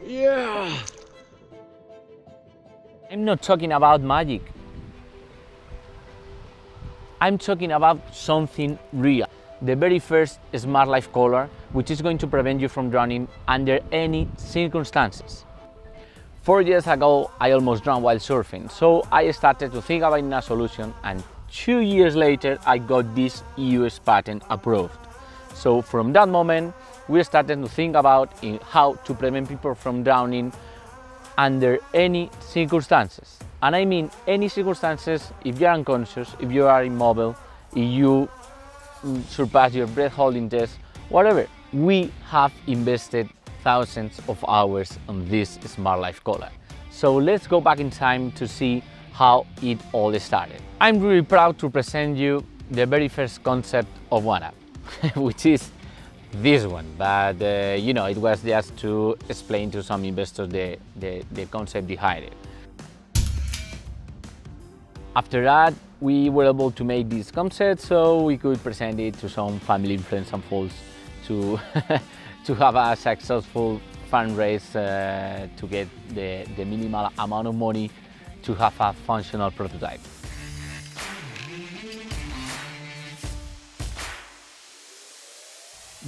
Yeah! I'm not talking about magic. I'm talking about something real. The very first Smart Life collar, which is going to prevent you from drowning under any circumstances. 4 years ago, I almost drowned while surfing, so I started to think about a solution, and 2 years later, I got this US patent approved. So from that moment, we started to think about how to prevent people from drowning under any circumstances. And I mean any circumstances. If you're unconscious, if you are immobile, if you surpass your breath holding test, whatever. We have invested thousands of hours on this Smart Life collar. So let's go back in time to see how it all started. I'm really proud to present you the very first concept of OneUp, which is this one, but it was just to explain to some investors the concept behind it. After that, we were able to make this concept so we could present it to some family, friends and folks to, to have a successful fundraise to get the minimal amount of money to have a functional prototype.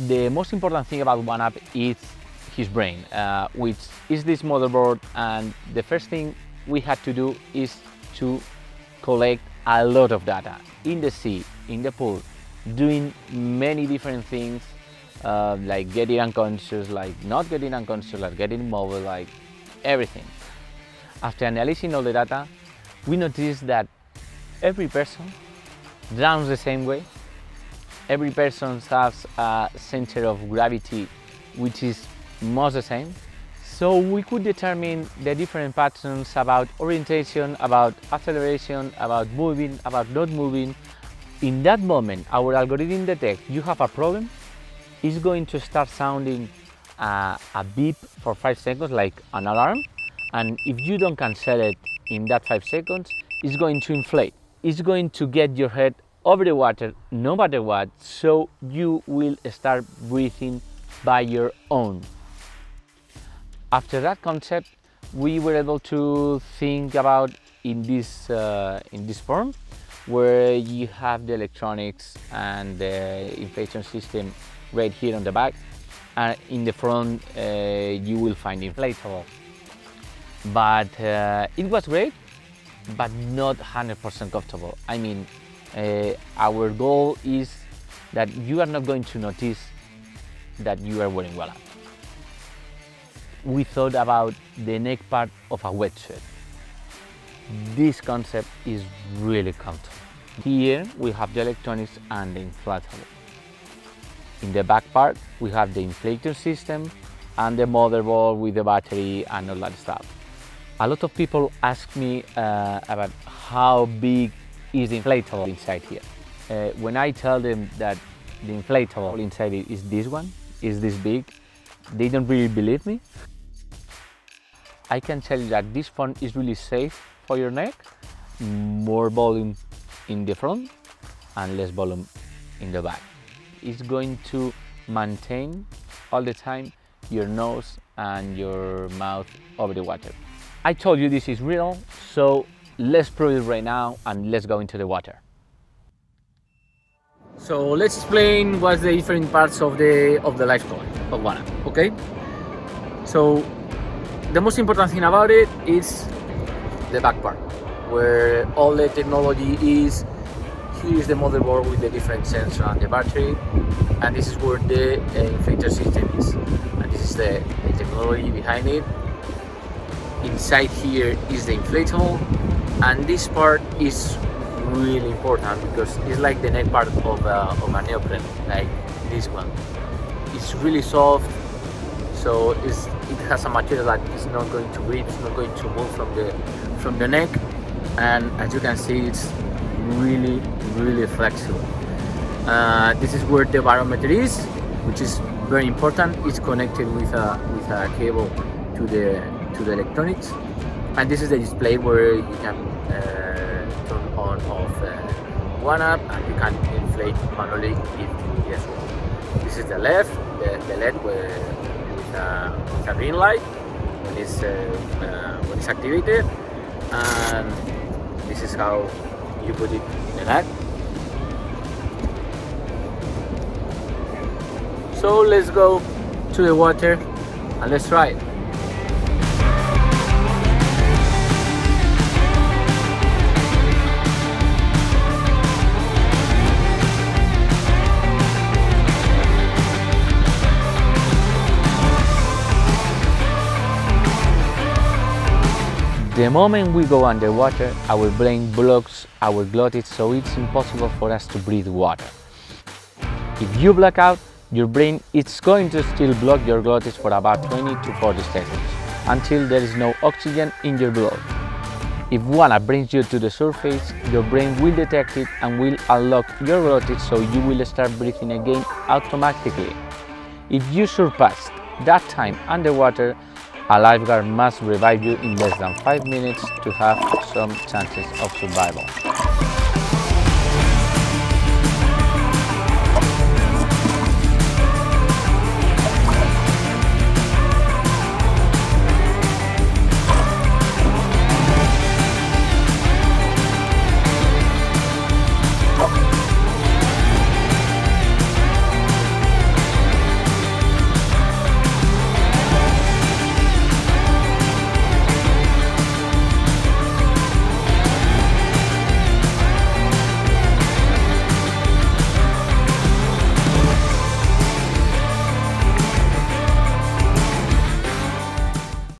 The most important thing about OneUp is his brain, which is this motherboard, and the first thing we had to do is to collect a lot of data in the sea, in the pool, doing many different things, like getting unconscious, like not getting unconscious, like getting mobile, like everything. After analyzing all the data, we noticed that every person drowns the same way. Every person has a center of gravity which is most the same. So we could determine the different patterns about orientation, about acceleration, about moving, about not moving. In that moment, our algorithm detects you have a problem. It's going to start sounding a beep for 5 seconds, like an alarm. And if you don't cancel it in that 5 seconds, it's going to inflate. It's going to get your head over the water no matter what, so you will start breathing by your own. After that concept, we were able to think about in this form, where you have the electronics and the inflation system right here on the back, and in the front you will find inflatable. But it was great, but not 100% comfortable. I mean, our goal is that you are not going to notice that you are wearing OneUp. We thought about the neck part of a wetsuit. This concept is really comfortable. Here we have the electronics and the inflatable. In the back part we have the inflator system and the motherboard with the battery and all that stuff. A lot of people ask me about how big is the inflatable inside here. When I tell them that the inflatable inside it is this one, is this big, they don't really believe me. I can tell you that this phone is really safe for your neck, more volume in the front and less volume in the back. It's going to maintain all the time your nose and your mouth over the water. I told you this is real, so let's prove it right now and let's go into the water. So let's explain what's the different parts of the life collar of OneUp, okay? So the most important thing about it is the back part, where all the technology is. Here is the motherboard with the different sensor and the battery, and this is where the inflator system is, and this is the technology behind it. Inside here is the inflatable, and this part is really important because it's like the neck part of an airplane, like this one. It's really soft, so it has a material that is not going to rip, it's not going to move from the neck, and as you can see, it's really flexible. This is where the barometer is, which is very important. It's connected with a cable to the electronics, And this is the display where you can turn on off one up, and you can inflate manually if you guess wrong. This is the LED with a green light when it's activated, and this is how you put it in the net. So let's go to the water and let's try it. The moment we go underwater, our brain blocks our glottis, so it's impossible for us to breathe water. If you black out, your brain is going to still block your glottis for about 20 to 40 seconds, until there is no oxygen in your blood. If water brings you to the surface, your brain will detect it and will unlock your glottis, so you will start breathing again automatically. If you surpass that time underwater, a lifeguard must revive you in less than 5 minutes to have some chances of survival.